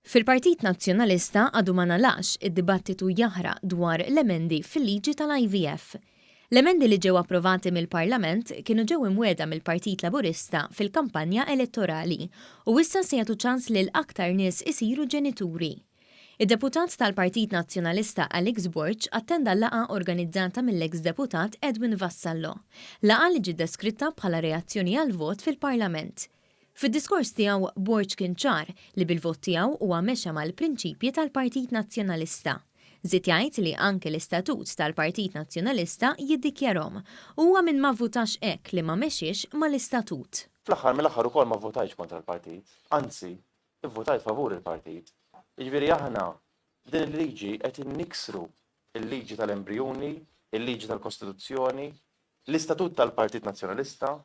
Fil-Partit Nazzjonalista għadu ma nalax id-dibattitu jaħraq dwar l-emendi fil-liġi tal-IVF. L-emendi li ġew approvati mill-Parlament kienu ġew imweda mill-Partit Laburista fil-kampanja elettorali u issa se jagħtu ċans lil aktar nies isiru ġenituri. Id-deputat tal-Partit Nazzjonalista Alex Borg attenda laqa organizzata mill-eks deputat Edwin Vassallo. Laqa li ġiet deskritta bħala reazzjoni għal vot fil-Parlament. Fid-diskors tiegħu Borg kien ċar li bil-vot tiegħu huwa mexa mal-prinċipji tal-Partit Nazzjonalista. Żied jgħid li anke l-istatut tal-Partit Nazzjonalista jiddikjarhom huwa min ma votax hekk li ma mexiex mal-istatut. Fl-aħħar mill-aħħar ukoll ma votajx kontra l-partit, anzi, ivvotajt favur il-partit. Jiġifieri aħna din il-liġi qed inniksru il-liġi tal-embrjuni, il-liġi tal-Kostituzzjoni, l-istatut tal-Partit Nazzjonalista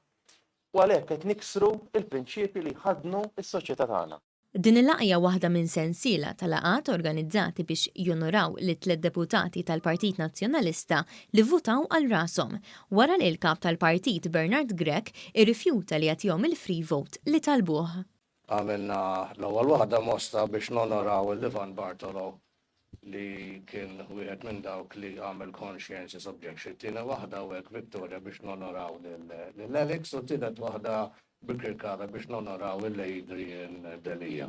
u għalhekk qed niksru il-prinċipji li ħadnu s-soċjetà tagħna. Din il-laqja waħda minn sensiela tal-laqat organizzati biex jonoraw li 3 deputati tal-Partit Nazzjonalista li votaw għal rashom wara li l-kap tal-partit Bernard Grech irrifjuta li jagħtihom il-free vote li talbuh. Għamilna l-ewwel waħda mosta biex nonoraw il-Ivan Bartolo li kien wieħed minn dawk li għamel conscientious objection. Tina waħda u hekk Victoria biex nonoraw l-Alex u tielet waħda bikirkara biex nonoraw l-Adrian Delija.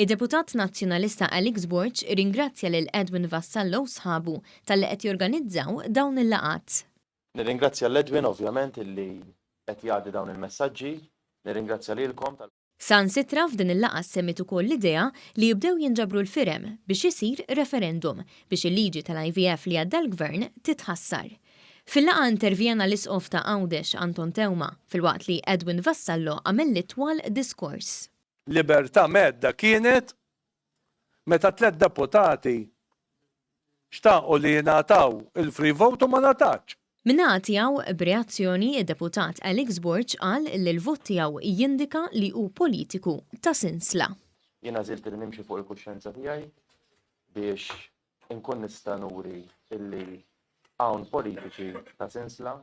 Id-deputat nazzjonalista Alex Borg ringrazzja lil Edwin Vassallo u sħabu tal-li qed jorganizzaw dawn il-laqat. Nirringrazzja l-Edwin ovvjament illi qed jgħaddi dawn il-messaġġi, nirringrazzja lilkom San sitra f'din il-laqgħa semmit ukoll l-idea li jibdew jinġabru l-firem biex isir referendum biex il-liġi tal-IVF li għadda l-gvern titħassar. Fil-laqgħa intervjena l-isqof ta' Għawdex Anton Tewma filwaqt li Edwin Vassallo għamel li twal diskors. Libertà medda kienet meta 3 deputati xtaqgħu li jingħataw il-free vote u ma natax. Minna tiegħu b'reazzjoni id-deputat Alex Borg qal li l-vot tiegħu jindika li hu politiku ta' sinsla. Jiena żilt li nimxi fuq il-kuxjenza tiegħi biex inkun nista' nuri illi hawn politiċi ta' sinsla.